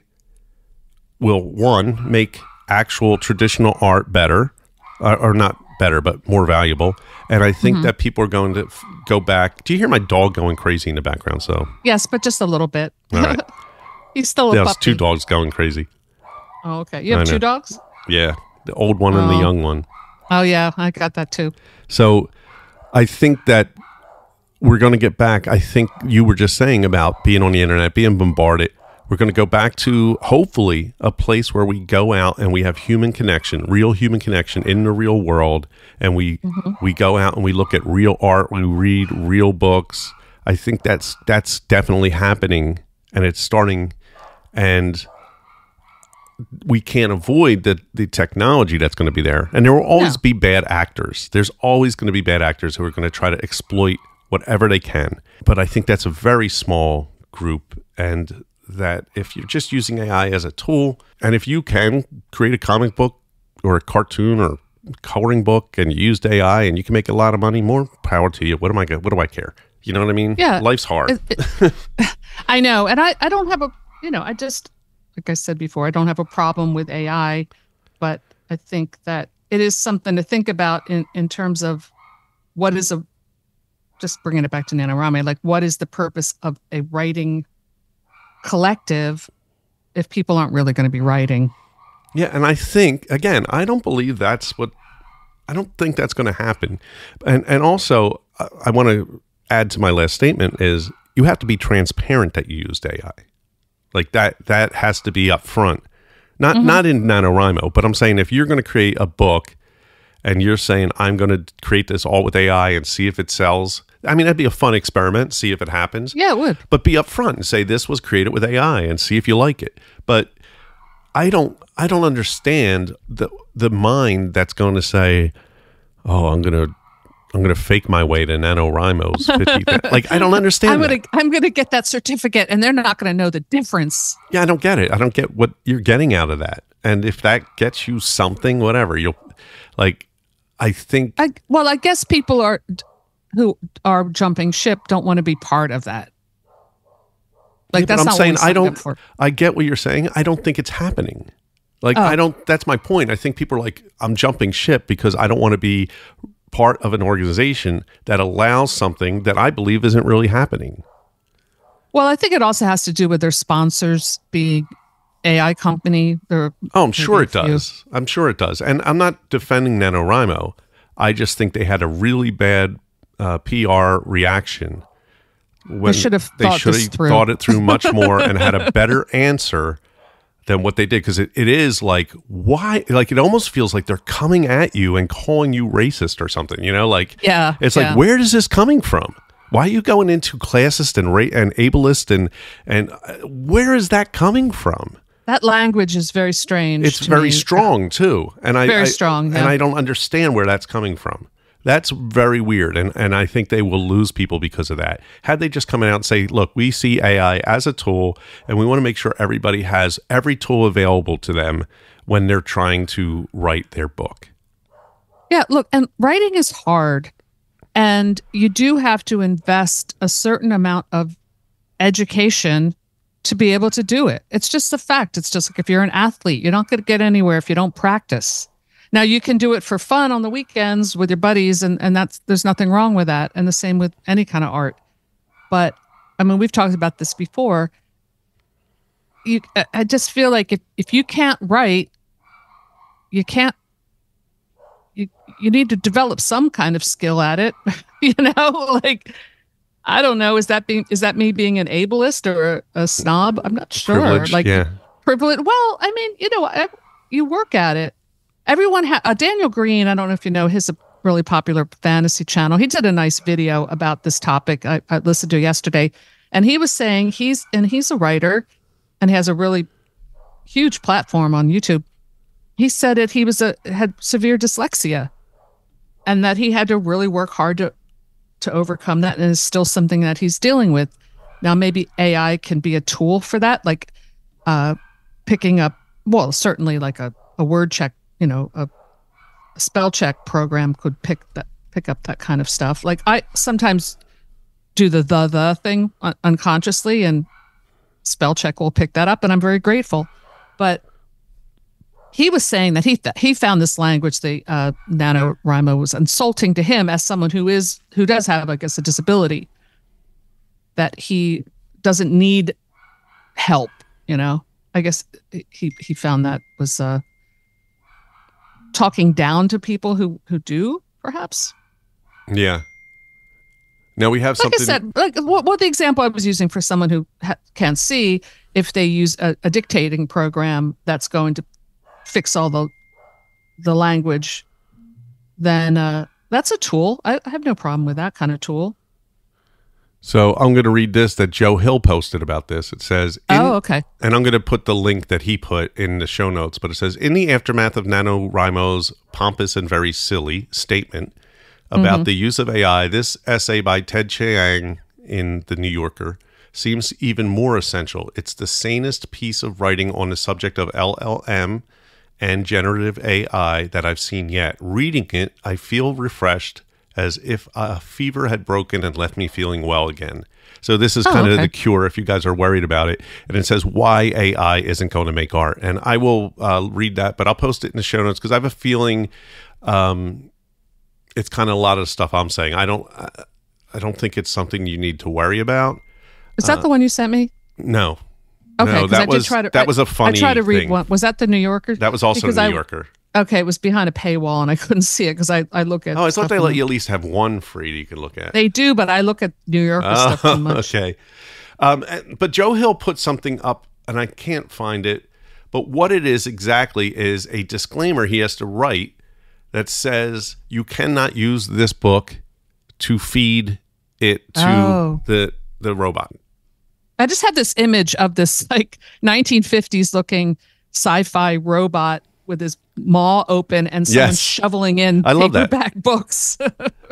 will, one, make actual traditional art better, or not better, but more valuable. And I think that people are going to go back. Do you hear my dog going crazy in the background? So yes, but just a little bit. All right. He's still a puppy. There's 2 dogs going crazy. Oh, okay. You have 2 dogs? Yeah. The old one and the young one. Oh, yeah. I got that too. So I think that we're going to get back. I think you were just saying about being on the internet, being bombarded. We're going to go back to, hopefully, a place where we go out and we have human connection, real human connection in the real world. And we go out and we look at real art. We read real books. I think that's definitely happening, and it's starting. And we can't avoid the technology that's going to be there. And there will always be bad actors. There's always going to be bad actors who are going to try to exploit whatever they can. But I think that's a very small group, and that if you're just using AI as a tool, and if you can create a comic book or a cartoon or coloring book and you used AI and you can make a lot of money, more power to you. What do I care? You know what I mean? Yeah. Life's hard. I know. And I don't have a I just, like I said before, I don't have a problem with AI, but I think that it is something to think about in terms of what is just bringing it back to NaNoWriMo, like what is the purpose of a writing collective if people aren't really going to be writing? Yeah, and I think, again, I don't think that's going to happen. And also, I want to add to my last statement is you have to be transparent that you used AI. Like that has to be up front. Not in NaNoWriMo, but I'm saying if you're going to create a book and you're saying, I'm going to create this all with AI and see if it sells. I mean, that'd be a fun experiment, see if it happens. Yeah, it would. But be upfront and say, this was created with AI and see if you like it. But I don't understand the mind that's going to say, oh, I'm going to fake my way to NaNoWriMo's 50. Like, I don't understand. I'm gonna get that certificate, and they're not gonna know the difference. Yeah, I don't get it. I don't get what you're getting out of that. And if that gets you something, whatever, I think. I guess people who are jumping ship don't want to be part of that. Like, that's not what we signed up for. I get what you're saying. I don't think it's happening. Like, that's my point. I think people are like, I'm jumping ship because I don't want to be part of an organization that allows something that I believe isn't really happening. Well, I think it also has to do with their sponsors being AI company. I'm sure it does. I'm sure it does. And I'm not defending NaNoWriMo. I just think they had a really bad PR reaction. When they should have thought it through much more and had a better answer than what they did, because it is like, why? Like, it almost feels like they're coming at you and calling you racist or something, yeah, it's like, where is this coming from? Why are you going into classist and ableist and where is that coming from? That language is very strange. It's very strong too, and very strong, and I don't understand where that's coming from. That's very weird, and I think they will lose people because of that. Had they just come out and say, look, we see AI as a tool, and we want to make sure everybody has every tool available to them when they're trying to write their book. Yeah, look, and writing is hard, and you do have to invest a certain amount of education to be able to do it. It's just a fact. It's just like if you're an athlete, you're not going to get anywhere if you don't practice. Now, you can do it for fun on the weekends with your buddies, and there's nothing wrong with that. And the same with any kind of art. But, I mean, we've talked about this before. I just feel like if you can't write, you need to develop some kind of skill at it. Like, I don't know. Is that me being an ableist or a snob? I'm not sure. Privileged, like, yeah. Privileged. Well, I mean, you work at it. Everyone Daniel Green, I don't know if you know, he's a really popular fantasy channel. He did a nice video about this topic I listened to yesterday. And he was saying he's a writer and has a really huge platform on YouTube. He said that he had severe dyslexia and that he had to really work hard to overcome that, and it's still something that he's dealing with. Now, maybe AI can be a tool for that, like picking up, well, certainly like a word check, a spell check program could pick up that kind of stuff. Like, I sometimes do the thing unconsciously, and spell check will pick that up, and I'm very grateful. But he was saying that he found this language, the NaNoWriMo, was insulting to him as someone who does have, I guess, a disability, that he doesn't need help. I guess he found that was talking down to people who do, perhaps. Yeah. Now we have something. Like I said, like what the example I was using for someone who can't see, if they use a dictating program that's going to fix all the language, then that's a tool. I have no problem with that kind of tool. So I'm going to read this that Joe Hill posted about this. It says, okay. And I'm going to put the link that he put in the show notes, but it says, in the aftermath of NaNoWriMo's pompous and very silly statement about the use of AI, this essay by Ted Chiang in The New Yorker seems even more essential. It's the sanest piece of writing on the subject of LLM and generative AI that I've seen yet. Reading it, I feel refreshed as if a fever had broken and left me feeling well again. So this is kind of the cure if you guys are worried about it. And it says why AI isn't going to make art. And I will read that, but I'll post it in the show notes because I have a feeling it's kind of a lot of stuff I'm saying. I don't think it's something you need to worry about. Is that the one you sent me? No. Okay, no, that was a funny I tried to read thing. one. Was that the New Yorker? That was also the New Yorker. Okay, it was behind a paywall and I couldn't see it because I look at. Oh, I thought they let you at least have one free that you could look at. They do, but I look at New Yorker stuff too much. Okay. But Joe Hill put something up, and I can't find it. But what it is exactly is a disclaimer he has to write that says you cannot use this book to feed it to the robot. I just had this image of this like 1950s looking sci-fi robot with his maw open and someone shoveling in paperback books.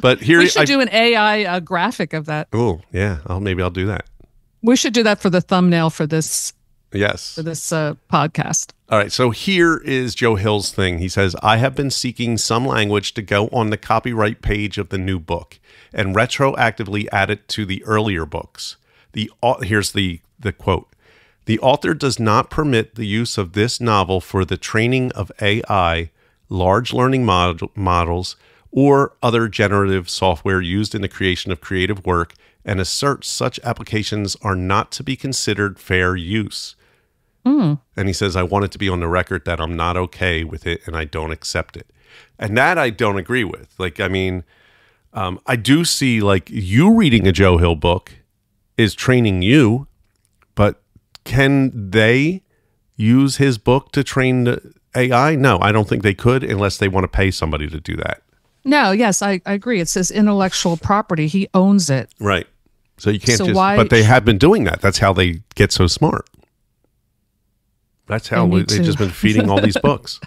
But here we should do an AI graphic of that. Oh, yeah. Maybe I'll do that. We should do that for the thumbnail for this. Yes. For this podcast. All right. So here is Joe Hill's thing. He says, I have been seeking some language to go on the copyright page of the new book and retroactively add it to the earlier books. Here's the quote. The author does not permit the use of this novel for the training of AI, large learning models, or other generative software used in the creation of creative work, and asserts such applications are not to be considered fair use. And he says, I want it to be on the record that I'm not okay with it and I don't accept it. And that I don't agree with. Like, I mean, I do see like you reading a Joe Hill book is training you, but can they use his book to train the AI? No, I don't think they could unless they want to pay somebody to do that. No, yes, I agree. It says intellectual property. He owns it. Right. So you can't but they have been doing that. That's how they get so smart. That's how they've just been feeding all these books.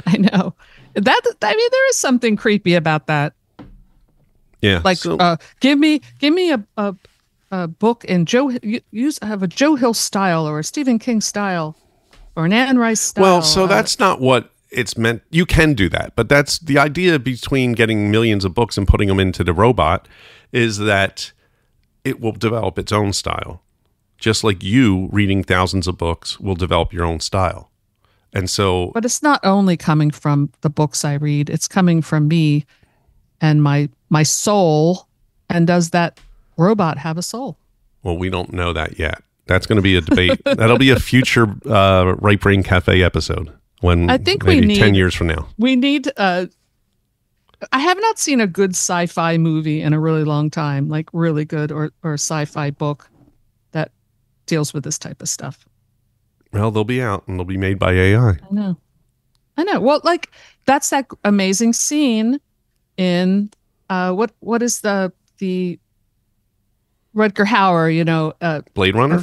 I know. There is something creepy about that. Yeah. Like, give me a book in have a Joe Hill style or a Stephen King style or an Anne Rice style. Well, so that's not what it's meant. You can do that, but that's the idea between getting millions of books and putting them into the robot is that it will develop its own style. Just like you reading thousands of books will develop your own style. And so, but it's not only coming from the books I read, it's coming from me and my soul. And does that robot have a soul? Well, we don't know that yet. That's going to be a debate. That'll be a future Right Brain Cafe episode when I think maybe 10 years from now. We need I have not seen a good sci-fi movie in a really long time, like really good or sci-fi book that deals with this type of stuff. Well, they'll be out and they'll be made by AI. I know. Well, like that's that amazing scene in what is the Rutger Hauer, Blade Runner?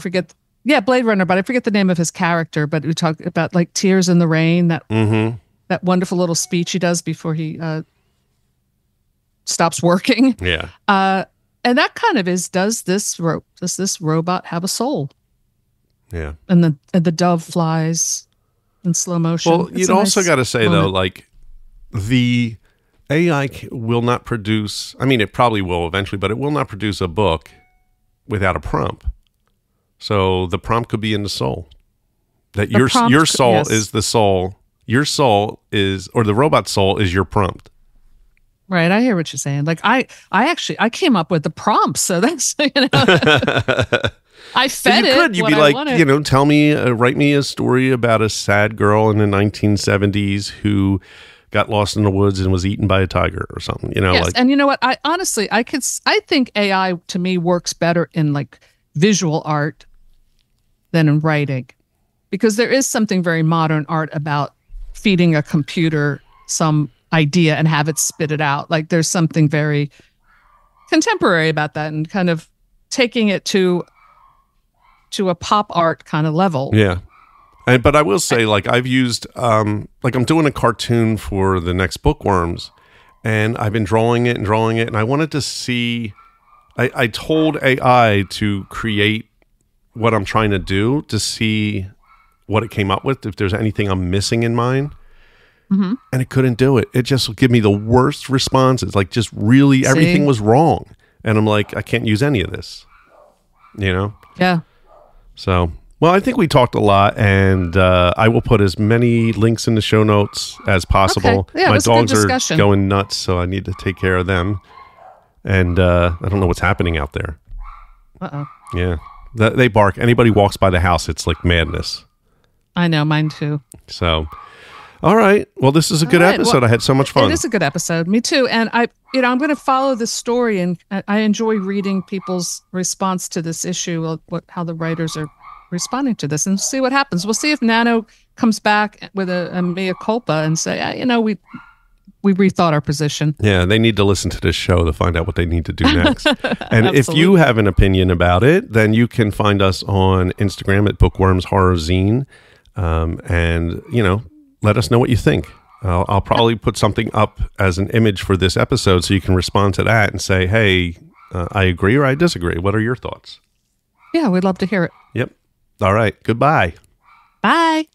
Blade Runner, but I forget the name of his character, but we talk about like Tears in the Rain, that wonderful little speech he does before he stops working. Yeah. And that kind of is, does this robot have a soul? Yeah. And the dove flies in slow motion. Well, you'd also got to say though, like the AI will not produce, I mean, it probably will eventually, but it will not produce a book without a prompt. So the prompt could be in the soul. That your soul is the soul. Your soul is, or the robot soul is your prompt. Right, I hear what you're saying. Like I came up with the prompt, so that's I fed it. You'd be like, tell me, write me a story about a sad girl in the 1970s who got lost in the woods and was eaten by a tiger or something. Yes, and you know what? I honestly, I think AI to me works better in like visual art than in writing, because there is something very modern art about feeding a computer some idea and have it spit it out. Like there's something very contemporary about that and kind of taking it to a pop art kind of level. Yeah. But I will say, like, I've used, like I'm doing a cartoon for the next book, Worms, and I've been drawing it, and I wanted to see, I told AI to create what I'm trying to do to see what it came up with, if there's anything I'm missing in mine. Mm-hmm. and it couldn't do it. It just would give me the worst responses. Like just really everything was wrong. And I'm like, I can't use any of this, Yeah. So, well, I think we talked a lot, and I will put as many links in the show notes as possible. Okay. Yeah, my it was a good dogs are discussion. going nuts, so I need to take care of them. And I don't know what's happening out there. Uh-oh. Yeah. They bark. Anybody walks by the house, it's like madness. I know, mine too. So, all right. Well, this is a good episode. Well, I had so much fun. It is a good episode. Me too. And I'm going to follow this story, and I enjoy reading people's response to this issue, of how the writers are responding to this, and see what happens. We'll see if Nano comes back with a mea culpa and say, we rethought our position. Yeah, they need to listen to this show to find out what they need to do next. And if you have an opinion about it, then you can find us on Instagram at Worms Horror Zine, and let us know what you think. I'll probably put something up as an image for this episode so you can respond to that and say, hey, I agree or I disagree. What are your thoughts? Yeah, we'd love to hear it. Yep. All right. Goodbye. Bye.